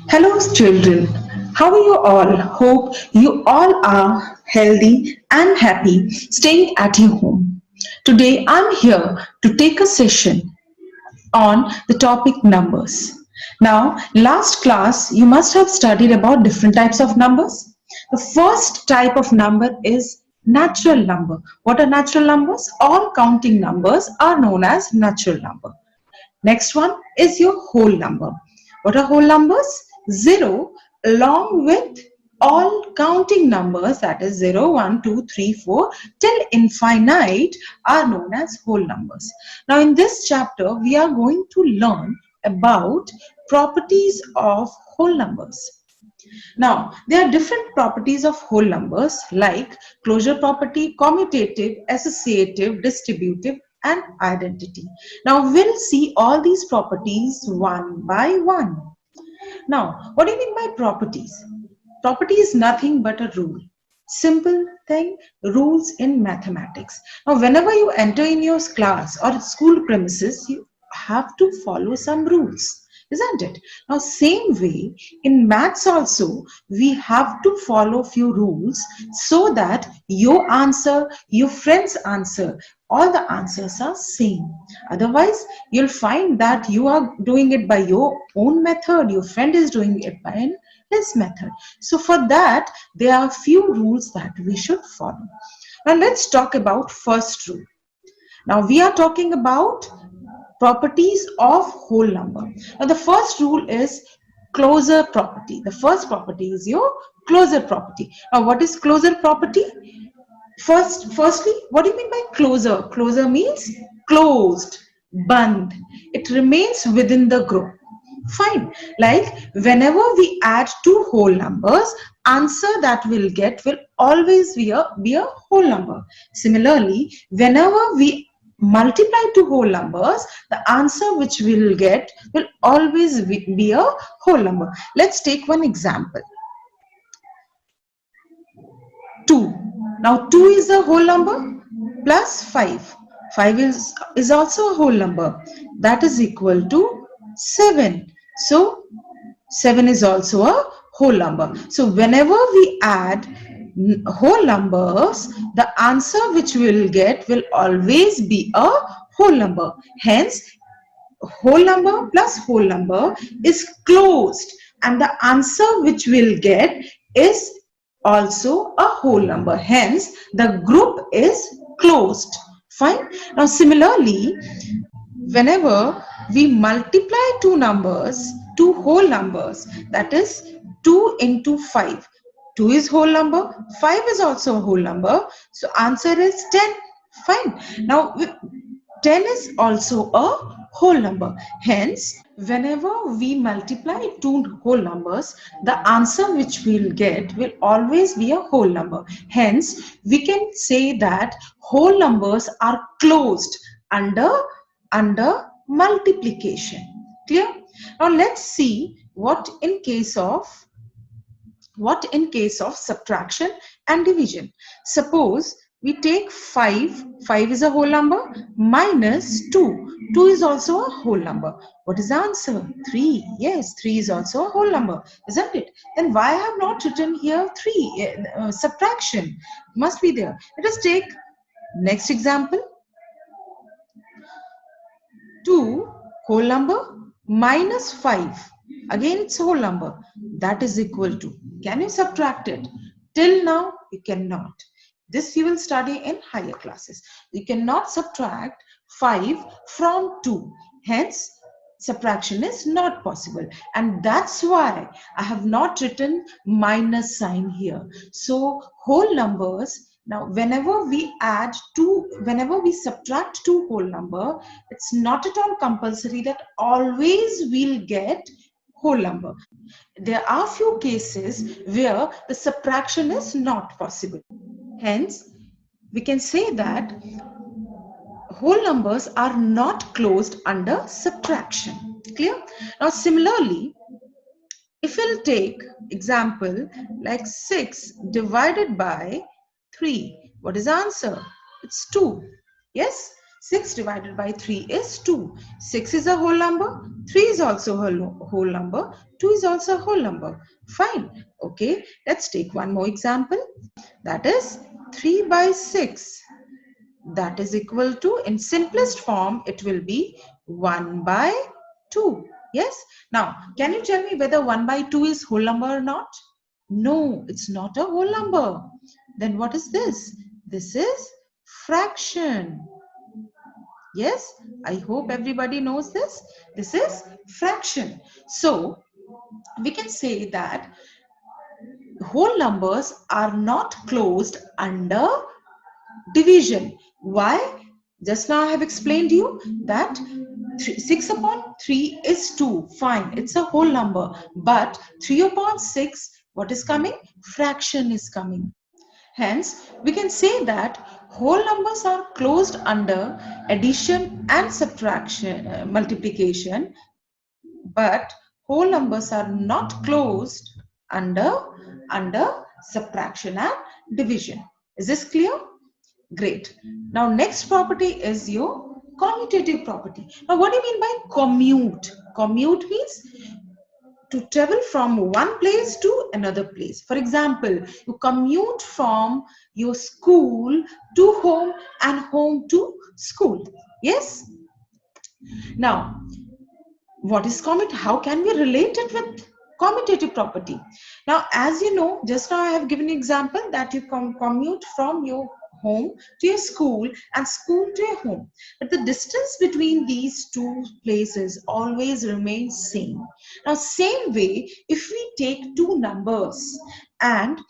Hello, children. How are you all? Hope you all are healthy and happy staying at your home. Today, I'm here to take a session on the topic numbers. Now, last class, you must have studied about different types of numbers. The first type of number is natural number. What are natural numbers? All counting numbers are known as natural number. Next one is your whole number. What are whole numbers? 0 along with all counting numbers, that is 0, 1, 2, 3, 4 till infinite, are known as whole numbers. Now in this chapter we are going to learn about properties of whole numbers. Now, there are different properties of whole numbers like closure property, commutative, associative, distributive, and identity. Now, we'll see all these properties one by one. Now, what do you mean by properties? Property is nothing but a rule. Simple thing, rules in mathematics. Now, whenever you enter in your class or school premises, you have to follow some rules, isn't it? Now, same way in maths also, we have to follow few rules so that your answer, your friend's answer, all the answers are same. Otherwise, you'll find that you are doing it by your own method, your friend is doing it by his method. So for that, there are few rules that we should follow. Now let's talk about first rule. Now we are talking about properties of whole number. Now the first rule is closure property. The first property is your closure property. Now what is closure property? Firstly, what do you mean by closure? Closure means closed, band. It remains within the group. Fine. Like whenever we add two whole numbers, answer that we'll get will always be a whole number. Similarly, whenever we multiply two whole numbers, the answer which we'll get will always be a whole number. Let's take one example. 2. Now 2 is a whole number plus 5. 5 is also a whole number. That is equal to 7. So 7 is also a whole number. So whenever we add whole numbers, the answer which we will get will always be a whole number. Hence, whole number plus whole number is closed, and the answer which we'll get is also a whole number. Hence, the group is closed. Fine. Now, similarly, whenever we multiply two whole numbers, that is 2 into 5. 2 is whole number, 5 is also a whole number. So answer is 10. Fine. Now 10 is also a whole number. Hence, whenever we multiply two whole numbers, the answer which we'll get will always be a whole number. Hence, we can say that whole numbers are closed under multiplication. Clear? Now let's see what in case of subtraction and division. Suppose we take 5. 5 is a whole number minus 2. 2 is also a whole number. What is the answer? 3. Yes, 3 is also a whole number, isn't it? Then why I have not written here 3? Subtraction must be there. Let us take next example. 2 whole number minus 5. Again, it's a whole number. That is equal to. Can you subtract it? Till now, you cannot. This you will study in higher classes. You cannot subtract 5 from 2. Hence, subtraction is not possible. And that's why I have not written minus sign here. So, whole numbers. Now, whenever we subtract two whole number, it's not at all compulsory that always we'll get whole number. There are few cases where the subtraction is not possible. Hence, we can say that whole numbers are not closed under subtraction. Clear? Now, similarly, if we'll take example like 6 divided by 3, what is the answer? It's 2. Yes? 6 divided by 3 is 2. 6 is a whole number. 3 is also a whole number. 2 is also a whole number. Fine. Okay. Let's take one more example. That is 3 by 6. That is equal to, in simplest form, it will be 1 by 2. Yes. Now, can you tell me whether 1 by 2 is whole number or not? No, it's not a whole number. Then what is this? This is fraction. Yes, I hope everybody knows this. This is fraction. So, we can say that whole numbers are not closed under division. Why? Just now I have explained you that 6 upon 3 is 2. Fine, it's a whole number. But 3 upon 6, what is coming? Fraction is coming. Hence, we can say that whole numbers are closed under addition and subtraction, multiplication, but whole numbers are not closed under subtraction and division. Is this clear? Great. Now, next property is your commutative property. Now, what do you mean by commute? Commute means to travel from one place to another place. For example, you commute from your school to home and home to school. Yes? Now, what is commute? How can we relate it with commutative property? Now, as you know, just now I have given an example that you commute from your home to your school and school to your home, but the distance between these two places always remains same. Now, same way, if we take two numbers and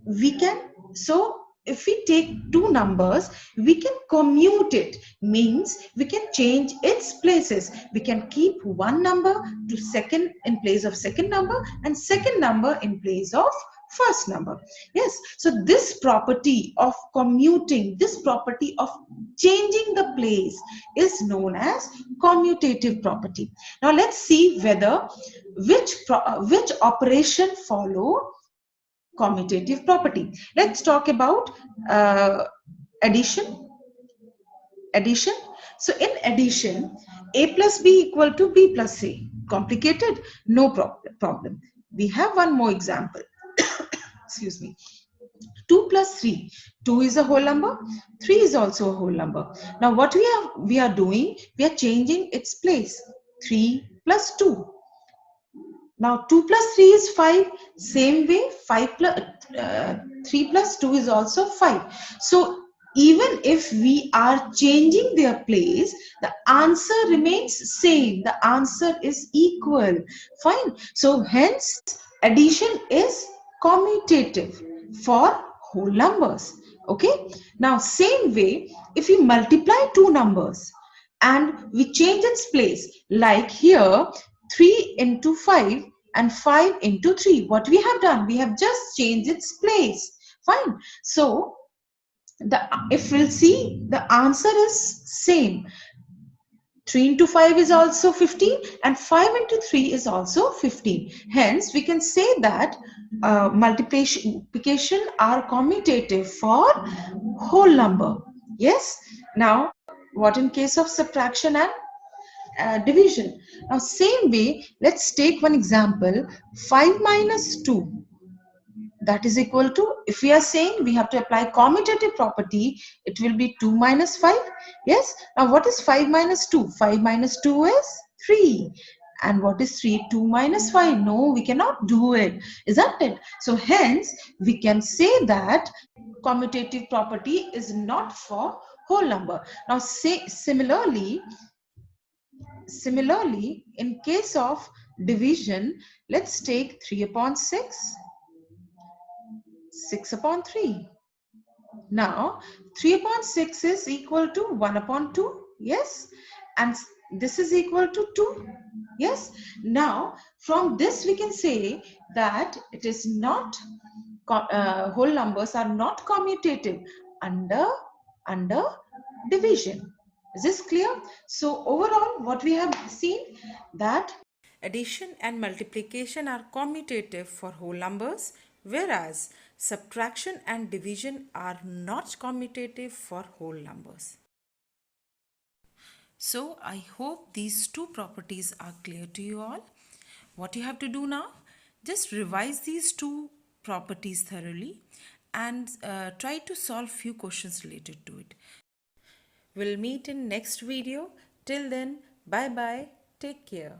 we can, so if we take two numbers, we can commute it, means we can change its places. We can keep one number to second in place of second number and second number in place of first number. Yes, so this property of commuting, this property of changing the place is known as commutative property. Now let's see whether which operation follow commutative property. Let's talk about uh, addition. Addition. So in addition, a plus b equal to b plus c. Complicated? No problem. We have one more example. Excuse me. 2 plus 3. 2 is a whole number. 3 is also a whole number. Now what we are doing, we are changing its place. 3 plus 2. Now 2 plus 3 is 5. Same way 3 plus 2 is also 5. So even if we are changing their place, the answer remains same. The answer is equal. Fine. So hence addition is commutative for whole numbers. Okay. Now same way, if we multiply two numbers and we change its place, like here 3 into 5 and 5 into 3. What we have done? We have just changed its place. Fine. So, if we'll see, the answer is same. 3 into 5 is also 15 and 5 into 3 is also 15. Hence, we can say that multiplication are commutative for whole number. Yes. Now, what in case of subtraction and division? Now, same way, let's take one example. 5 minus 2, that is equal to, if we are saying we have to apply commutative property, it will be 2 minus 5. Yes. Now, what is 5 minus 2? 5 minus 2 is 3. And what is 3? 2 minus 5? No, we cannot do it, isn't it? So, hence, we can say that commutative property is not for whole number. Now, say Similarly, in case of division, let's take 3 upon 6, 6 upon 3. Now, 3 upon 6 is equal to 1 upon 2. Yes. And this is equal to 2. Yes. Now, from this we can say that it is not, whole numbers are not commutative under division. Is this clear? So overall, what we have seen, that addition and multiplication are commutative for whole numbers, whereas subtraction and division are not commutative for whole numbers. So I hope these two properties are clear to you all. What you have to do now, just revise these two properties thoroughly and try to solve few questions related to it. We'll meet in next video. Till then, bye bye. Take care.